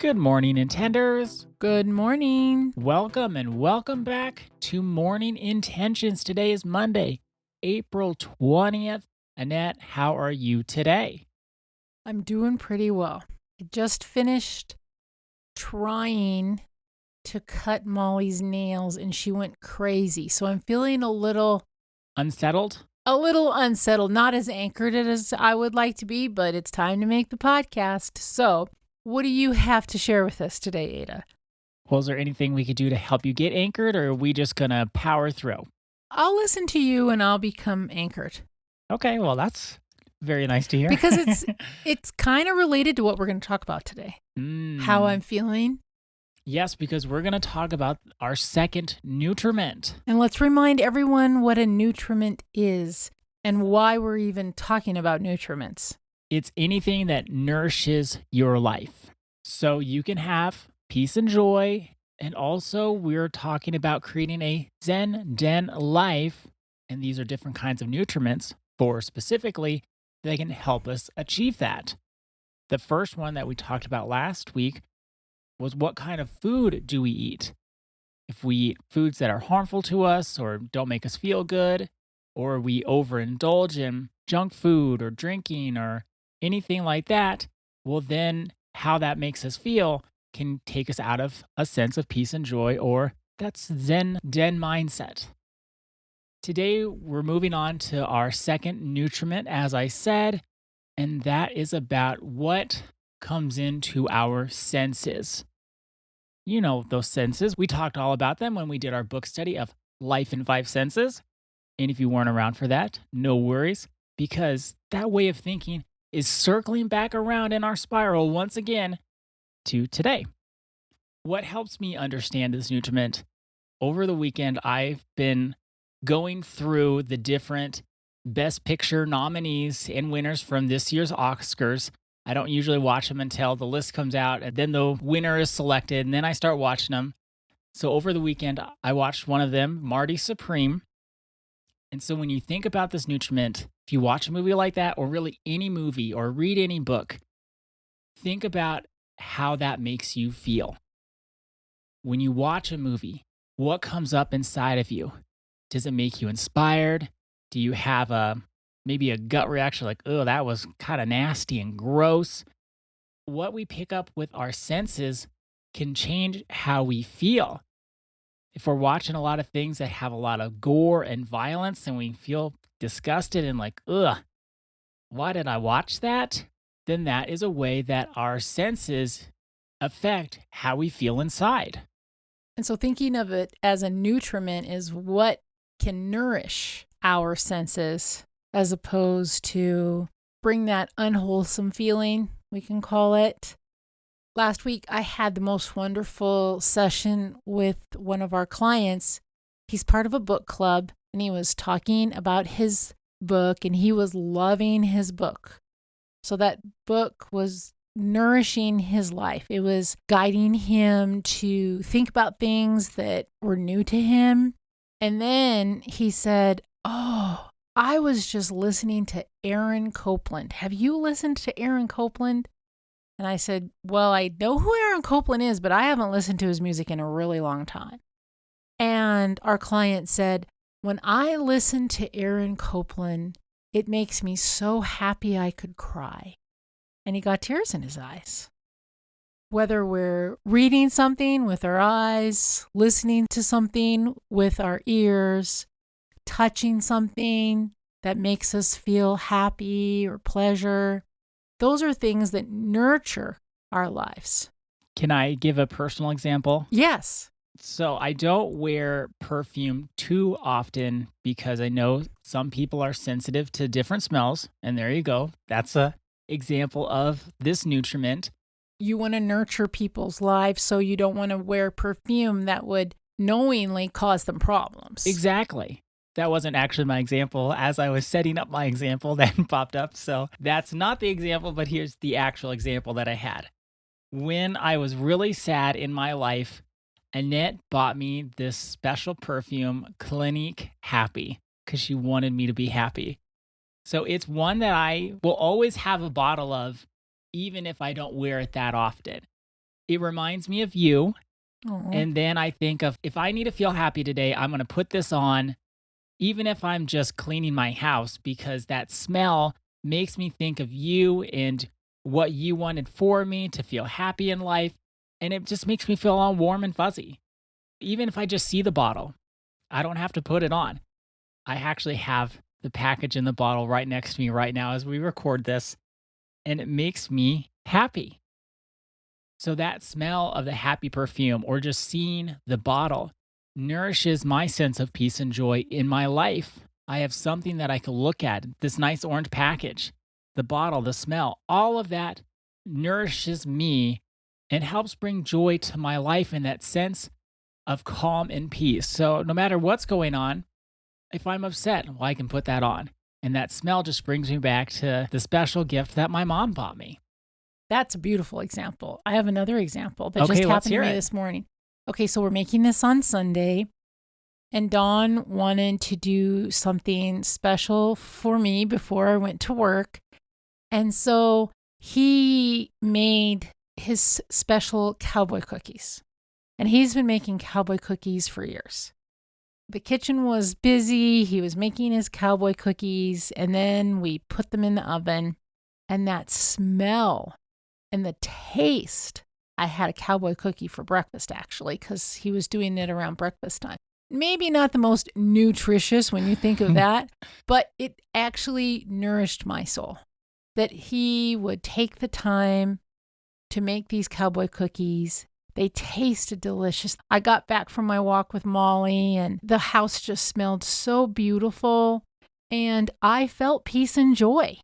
Good morning, Intenders. Good morning. Welcome and welcome back to Morning Intentions. Today is Monday, April 20th. Annette, how are you today? I'm doing pretty well. I just finished trying to cut Molly's nails and she went crazy. So I'm feeling a little Unsettled? unsettled, not as anchored as I would like to be, but it's time to make the podcast. So, what do you have to share with us today, Ada? Well, is there anything we could do to help you get anchored, or are we just going to power through? I'll listen to you and I'll become anchored. Okay, well, that's very nice to hear. Because it's kind of related to what we're going to talk about today. How I'm feeling. Yes, because we're going to talk about our second nutriment. And let's remind everyone what a nutriment is and why we're even talking about nutriments. It's anything that nourishes your life. So you can have peace and joy. And also, we're talking about creating a Zen Den life. And these are different kinds of nutriments for specifically that can help us achieve that. The first one that we talked about last week was what kind of food do we eat? If we eat foods that are harmful to us or don't make us feel good, or we overindulge in junk food or drinking or anything like that, well, then how that makes us feel can take us out of a sense of peace and joy, or that's Zen Den mindset. Today, we're moving on to our second nutriment, as I said, and that is about what comes into our senses. You know those senses. We talked all about them when we did our book study of Life in Five Senses. And if you weren't around for that, no worries, because that way of thinking is circling back around in our spiral once again to today. What helps me understand this nutriment? Over the weekend, I've been going through the different Best Picture nominees and winners from this year's Oscars. I don't usually watch them until the list comes out and then the winner is selected and then I start watching them. So over the weekend, I watched one of them, Marty Supreme. And so when you think about this nutriment, if you watch a movie like that, or really any movie or read any book, think about how that makes you feel. When you watch a movie, what comes up inside of you? Does it make you inspired? Do you have maybe a gut reaction like, oh, that was kind of nasty and gross? What we pick up with our senses can change how we feel. If we're watching a lot of things that have a lot of gore and violence and we feel disgusted and like, ugh, why did I watch that? Then that is a way that our senses affect how we feel inside. And so thinking of it as a nutriment is what can nourish our senses as opposed to bring that unwholesome feeling, we can call it. Last week, I had the most wonderful session with one of our clients. He's part of a book club, and he was talking about his book, and he was loving his book. So that book was nourishing his life. It was guiding him to think about things that were new to him. And then he said, oh, I was just listening to Aaron Copland. Have you listened to Aaron Copland? And I said, well, I know who Aaron Copland is, but I haven't listened to his music in a really long time. And our client said, when I listen to Aaron Copland, it makes me so happy I could cry. And he got tears in his eyes. Whether we're reading something with our eyes, listening to something with our ears, touching something that makes us feel happy or pleasure, those are things that nurture our lives. Can I give a personal example? Yes. So I don't wear perfume too often because I know some people are sensitive to different smells. And there you go. That's a example of this nutriment. You want to nurture people's lives, so you don't want to wear perfume that would knowingly cause them problems. Exactly. That wasn't actually my example. As I was setting up my example, that popped up. So that's not the example, but here's the actual example that I had. When I was really sad in my life, Annette bought me this special perfume, Clinique Happy, because she wanted me to be happy. So it's one that I will always have a bottle of, even if I don't wear it that often. It reminds me of you. Oh, And then I think of if I need to feel happy today, I'm going to put this on, even if I'm just cleaning my house, because that smell makes me think of you and what you wanted for me to feel happy in life. And it just makes me feel all warm and fuzzy. Even if I just see the bottle, I don't have to put it on. I actually have the package in the bottle right next to me right now as we record this, and it makes me happy. So that smell of the happy perfume or just seeing the bottle nourishes my sense of peace and joy in my life. I have something that I can look at, this nice orange package, the bottle, the smell, all of that nourishes me and helps bring joy to my life in that sense of calm and peace. So no matter what's going on, if I'm upset, well, I can put that on. And that smell just brings me back to the special gift that my mom bought me. that's a beautiful example. I have another example that just Okay, let's happened to hear me it. this morning. Okay, so we're making this on Sunday, and Don wanted to do something special for me before I went to work. And so he made his special cowboy cookies. And he's been making cowboy cookies for years. The kitchen was busy. He was making his cowboy cookies, and then we put them in the oven. And that smell and the taste. I had a cowboy cookie for breakfast, actually, because he was doing it around breakfast time. Maybe not the most nutritious when you think of that, but it actually nourished my soul that he would take the time to make these cowboy cookies. They tasted delicious. I got back from my walk with Molly, and the house just smelled so beautiful, and I felt peace and joy.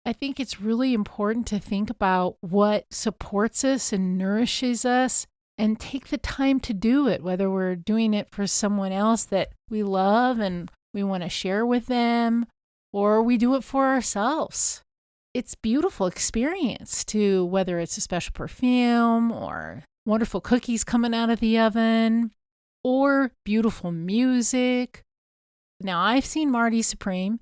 I think it's really important to think about what supports us and nourishes us and take the time to do it, whether we're doing it for someone else that we love and we want to share with them, or we do it for ourselves. It's a beautiful experience to whether it's a special perfume or wonderful cookies coming out of the oven or beautiful music. Now, I've seen Marty Supreme.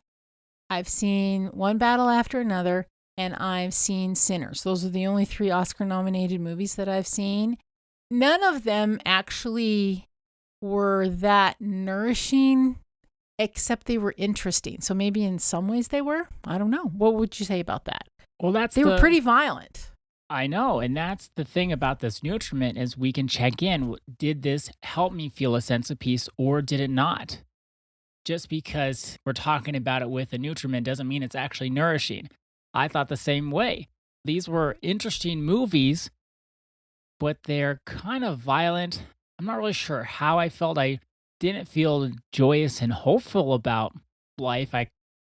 I've seen One Battle After Another, and I've seen Sinners. Those are the only 3 Oscar-nominated movies that I've seen. None of them actually were that nourishing, except they were interesting. So maybe in some ways they were. I don't know. What would you say about that? Well, They were pretty violent. I know, and that's the thing about this nutriment is we can check in. Did this help me feel a sense of peace or did it not? Just because we're talking about it with a nutriment doesn't mean it's actually nourishing. I thought the same way. These were interesting movies, but they're kind of violent. I'm not really sure how I felt. I didn't feel joyous and hopeful about life.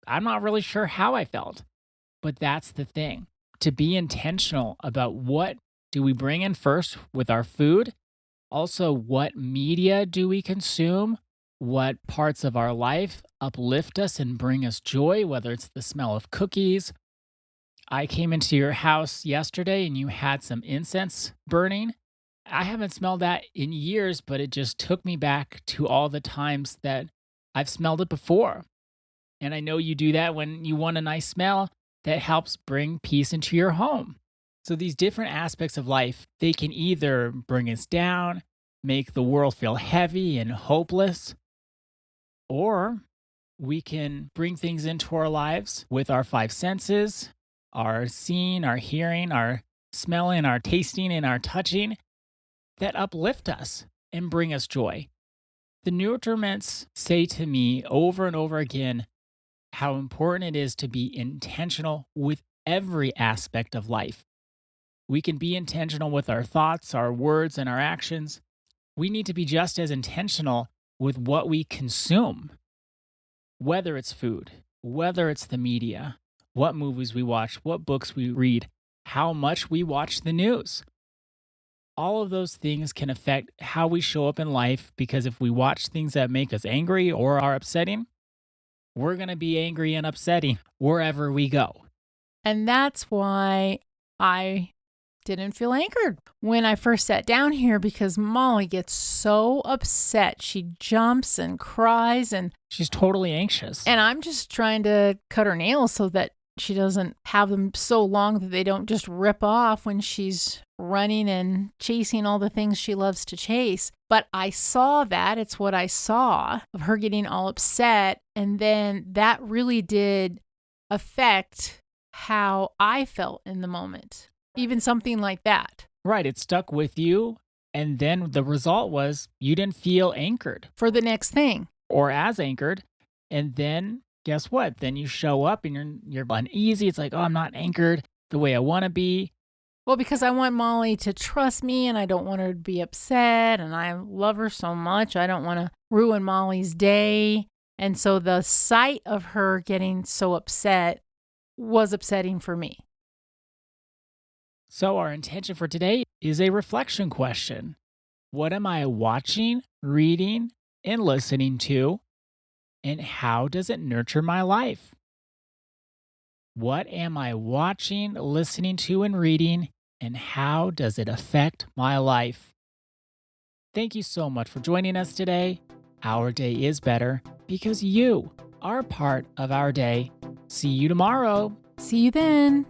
I'm not really sure how I felt. But that's the thing. To be intentional about what do we bring in first with our food? Also, what media do we consume? What parts of our life uplift us and bring us joy, whether it's the smell of cookies. I came into your house yesterday and you had some incense burning. I haven't smelled that in years, but it just took me back to all the times that I've smelled it before. And I know you do that when you want a nice smell that helps bring peace into your home. So these different aspects of life, they can either bring us down, make the world feel heavy and hopeless, or we can bring things into our lives with our 5 senses, our seeing, our hearing, our smelling, our tasting, and our touching that uplift us and bring us joy. The nutriments say to me over and over again how important it is to be intentional with every aspect of life. We can be intentional with our thoughts, our words, and our actions. We need to be just as intentional with what we consume, whether it's food, whether it's the media, what movies we watch, what books we read, how much we watch the news. All of those things can affect how we show up in life because if we watch things that make us angry or are upsetting, we're going to be angry and upsetting wherever we go. And that's why I didn't feel anchored when I first sat down here because Molly gets so upset. She jumps and cries and She's totally anxious. I'm just trying to cut her nails so that she doesn't have them so long that they don't just rip off when she's running and chasing all the things she loves to chase. But I saw that. It's what I saw of her getting all upset. And then that really did affect how I felt in the moment. Even something like that. Right. It stuck with you. And then the result was you didn't feel anchored For the next thing. or as anchored. And then guess what? Then you show up and you're uneasy. It's like, oh, I'm not anchored the way I want to be. Well, because I want Molly to trust me and I don't want her to be upset and I love her so much. I don't want to ruin Molly's day. And so the sight of her getting so upset was upsetting for me. So our intention for today is a reflection question. What am I watching, reading, and listening to? And how does it nurture my life? What am I watching, listening to, and reading? And how does it affect my life? Thank you so much for joining us today. Our day is better because you are part of our day. See you tomorrow. See you then.